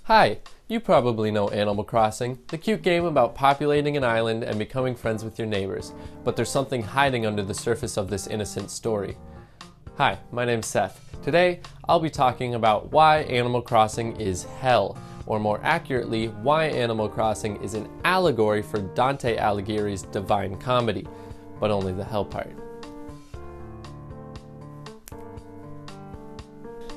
Hi, you probably know Animal Crossing, the cute game about populating an island and becoming friends with your neighbors, but there's something hiding under the surface of this innocent story. Hi, my name's Seth. Today, I'll be talking about why Animal Crossing is hell, or more accurately, why Animal Crossing is an allegory for Dante Alighieri's Divine Comedy, but only the hell part.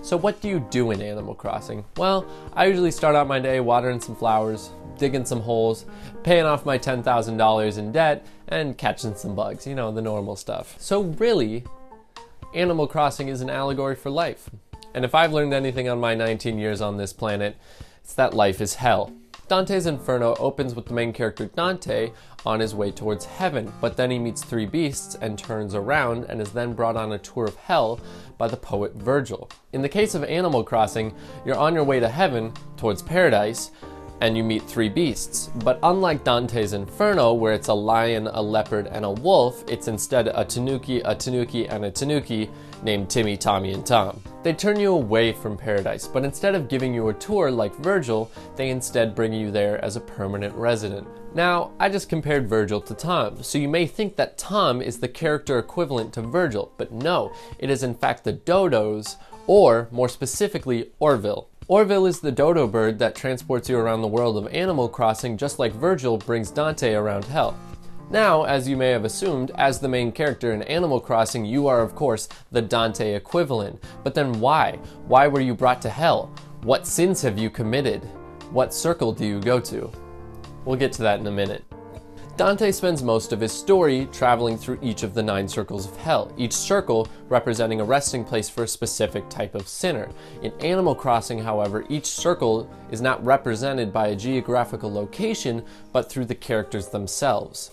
So what do you do in Animal Crossing? Well, I usually start out my day watering some flowers, digging some holes, paying off my $10,000 in debt, and catching some bugs, you know, the normal stuff. So really, Animal Crossing is an allegory for life. And if I've learned anything on my 19 years on this planet, it's that life is hell. Dante's Inferno opens with the main character Dante on his way towards heaven, but then he meets three beasts and turns around and is then brought on a tour of hell by the poet Virgil. In the case of Animal Crossing, you're on your way to heaven, towards paradise, and you meet three beasts. But unlike Dante's Inferno, where it's a lion, a leopard, and a wolf, it's instead a tanuki, and a tanuki named Timmy, Tommy, and Tom. They turn you away from paradise, but instead of giving you a tour like Virgil, they instead bring you there as a permanent resident. Now, I just compared Virgil to Tom, so you may think that Tom is the character equivalent to Virgil, but no, it is in fact the Dodos, or more specifically, Orville. Orville is the dodo bird that transports you around the world of Animal Crossing, just like Virgil brings Dante around hell. Now, as you may have assumed, as the main character in Animal Crossing, you are of course the Dante equivalent. But then why? Why were you brought to hell? What sins have you committed? What circle do you go to? We'll get to that in a minute. Dante spends most of his story traveling through each of the 9 circles of hell, each circle representing a resting place for a specific type of sinner. In Animal Crossing, however, each circle is not represented by a geographical location, but through the characters themselves.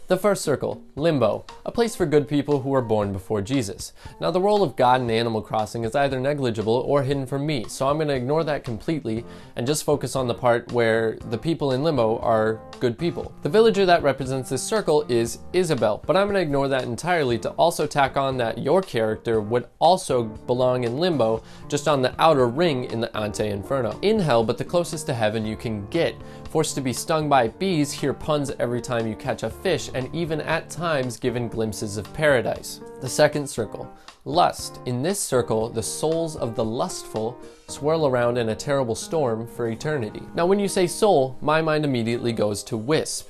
The first circle, Limbo, a place for good people who were born before Jesus. Now the role of God in Animal Crossing is either negligible or hidden from me, so I'm going to ignore that completely and just focus on the part where the people in Limbo are good people. The villager that represents this circle is Isabel, but I'm going to ignore that entirely to also tack on that your character would also belong in Limbo, just on the outer ring in the Ante-Inferno. In hell, but the closest to heaven you can get. Forced to be stung by bees, hear puns every time you catch a fish, and even at times given glimpses of paradise. The second circle, Lust. In this circle, the souls of the lustful swirl around in a terrible storm for eternity. Now when you say soul, my mind immediately goes to Wisp.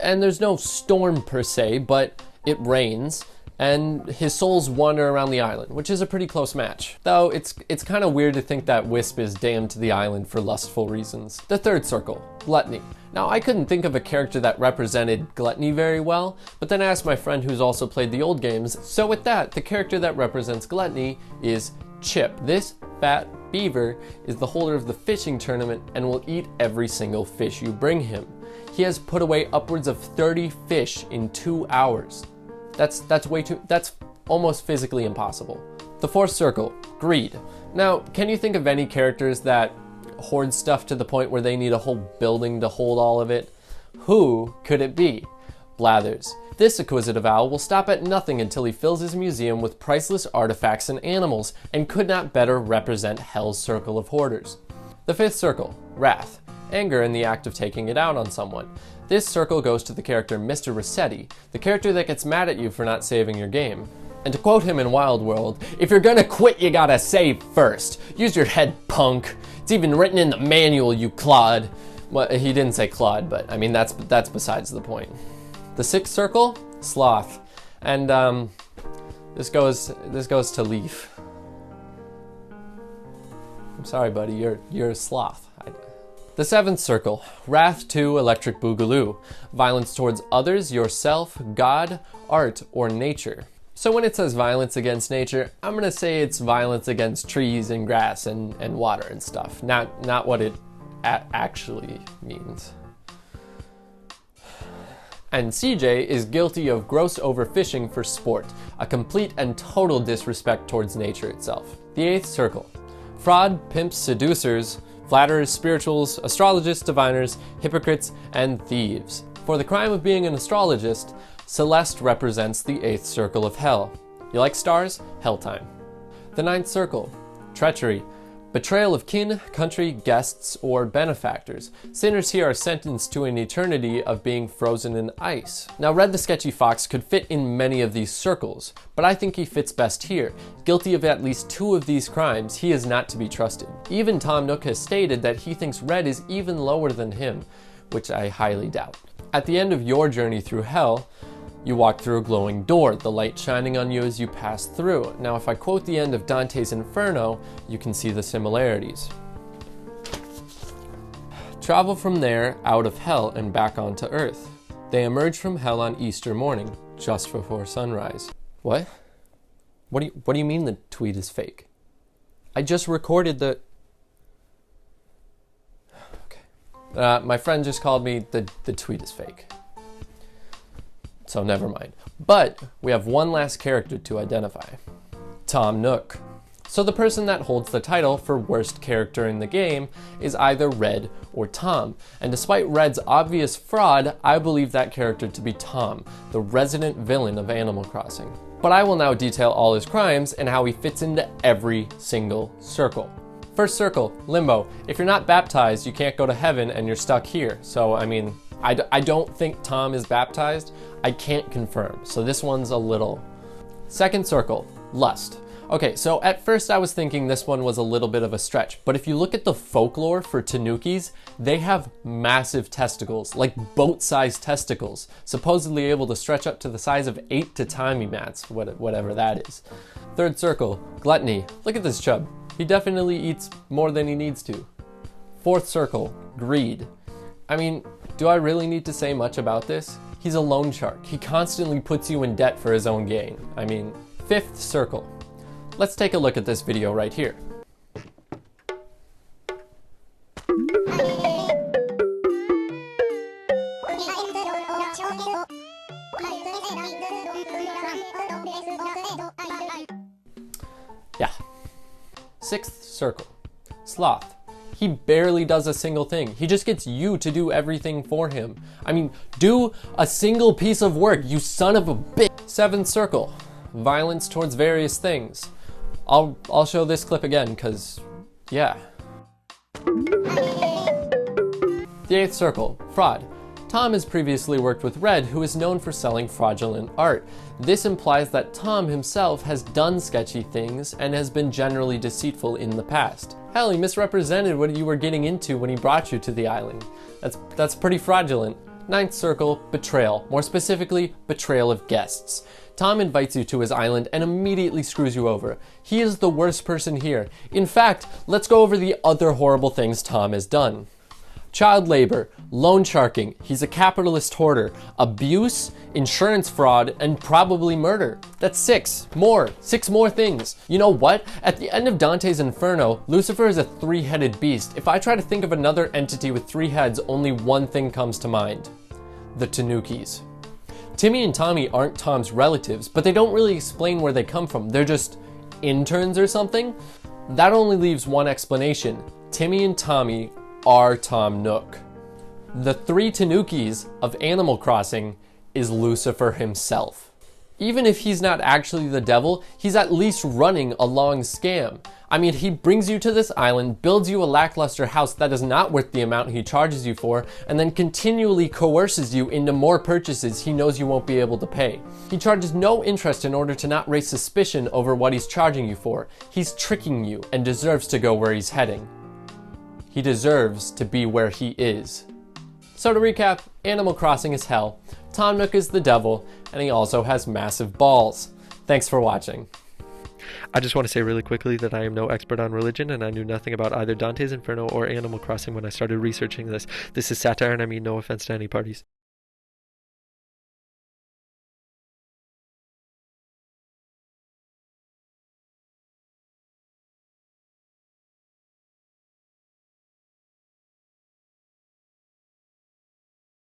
And there's no storm per se, but it rains, and his souls wander around the island, which is a pretty close match. Though it's kind of weird to think that Wisp is damned to the island for lustful reasons. The third circle, Gluttony. Now I couldn't think of a character that represented Gluttony very well, but then I asked my friend who's also played the old games, so with that, the character that represents Gluttony is Chip. This fat beaver is the holder of the fishing tournament and will eat every single fish you bring him. He has put away upwards of 30 fish in 2 hours. That's almost physically impossible. The fourth circle, Greed. Now, can you think of any characters that hoard stuff to the point where they need a whole building to hold all of it? Who could it be? Blathers. This acquisitive owl will stop at nothing until he fills his museum with priceless artifacts and animals, and could not better represent Hell's circle of hoarders. The fifth circle, Wrath. Anger in the act of taking it out on someone. This circle goes to the character Mr. Rossetti, the character that gets mad at you for not saving your game. And to quote him in Wild World, "If you're gonna quit, you gotta save first. Use your head, punk. It's even written in the manual, you clod." Well, he didn't say clod, but I mean, that's besides the point. The sixth circle, Sloth. And this goes to Leaf. I'm sorry, buddy, you're a sloth. The seventh circle, Wrath 2 Electric Boogaloo. Violence towards others, yourself, God, art, or nature. So when it says violence against nature, I'm gonna say it's violence against trees and grass and water and stuff, not what it actually means. And CJ is guilty of gross overfishing for sport, a complete and total disrespect towards nature itself. The eighth circle, Fraud, Pimps, Seducers, Flatterers, Spirituals, Astrologists, Diviners, Hypocrites, and Thieves. For the crime of being an astrologist, Celeste represents the 8th circle of hell. You like stars? Hell time. The 9th circle, Treachery. Betrayal of kin, country, guests, or benefactors. Sinners here are sentenced to an eternity of being frozen in ice. Now, Red the Sketchy Fox could fit in many of these circles, but I think he fits best here. Guilty of at least 2 of these crimes, he is not to be trusted. Even Tom Nook has stated that he thinks Red is even lower than him, which I highly doubt. At the end of your journey through hell, you walk through a glowing door, the light shining on you as you pass through. Now, if I quote the end of Dante's Inferno, you can see the similarities. Travel from there out of hell and back onto earth. They emerge from hell on Easter morning, just before sunrise. What? What do you mean the tweet is fake? I just recorded the... Okay. My friend just called me the tweet is fake. So never mind. But we have one last character to identify. Tom Nook. So the person that holds the title for worst character in the game is either Red or Tom. And despite Red's obvious fraud, I believe that character to be Tom, the resident villain of Animal Crossing. But I will now detail all his crimes and how he fits into every single circle. First circle, Limbo. If you're not baptized, you can't go to heaven and you're stuck here. So, I mean, I don't think Tom is baptized. I can't confirm, so this one's a little... Second circle, Lust. Okay, so at first I was thinking this one was a little bit of a stretch, but if you look at the folklore for Tanukis, they have massive testicles, like boat-sized testicles, supposedly able to stretch up to the size of 8 tatami mats, whatever that is. Third circle, Gluttony. Look at this chub. He definitely eats more than he needs to. Fourth circle, Greed. I mean, do I really need to say much about this? He's a loan shark. He constantly puts you in debt for his own gain. I mean, fifth circle. Let's take a look at this video right here. Yeah. Sixth circle. Sloth. He barely does a single thing. He just gets you to do everything for him. I mean, do a single piece of work, you son of a bitch. Seventh circle. Violence towards various things. I'll show this clip again, cause yeah. The eighth circle. Fraud. Tom has previously worked with Red, who is known for selling fraudulent art. This implies that Tom himself has done sketchy things and has been generally deceitful in the past. Hell, he misrepresented what you were getting into when he brought you to the island. That's pretty fraudulent. Ninth circle, betrayal. More specifically, betrayal of guests. Tom invites you to his island and immediately screws you over. He is the worst person here. In fact, let's go over the other horrible things Tom has done. Child labor, loan sharking, he's a capitalist hoarder, abuse, insurance fraud, and probably murder. That's 6 more things. You know what? At the end of Dante's Inferno, Lucifer is a 3-headed beast. If I try to think of another entity with 3 heads, only one thing comes to mind. The Tanukis. Timmy and Tommy aren't Tom's relatives, but they don't really explain where they come from. They're just interns or something? That only leaves one explanation. Timmy and Tommy are Tom Nook. The 3 Tanukis of Animal Crossing is Lucifer himself. Even if he's not actually the devil, he's at least running a long scam. I mean, he brings you to this island, builds you a lackluster house that is not worth the amount he charges you for, and then continually coerces you into more purchases he knows you won't be able to pay. He charges no interest in order to not raise suspicion over what he's charging you for. He's tricking you and deserves to go where he's heading. He deserves to be where he is. So to recap, Animal Crossing is hell, Tom Nook is the devil, and he also has massive balls. Thanks for watching. I just want to say really quickly that I am no expert on religion, and I knew nothing about either Dante's Inferno or Animal Crossing when I started researching this. This is satire, and I mean no offense to any parties.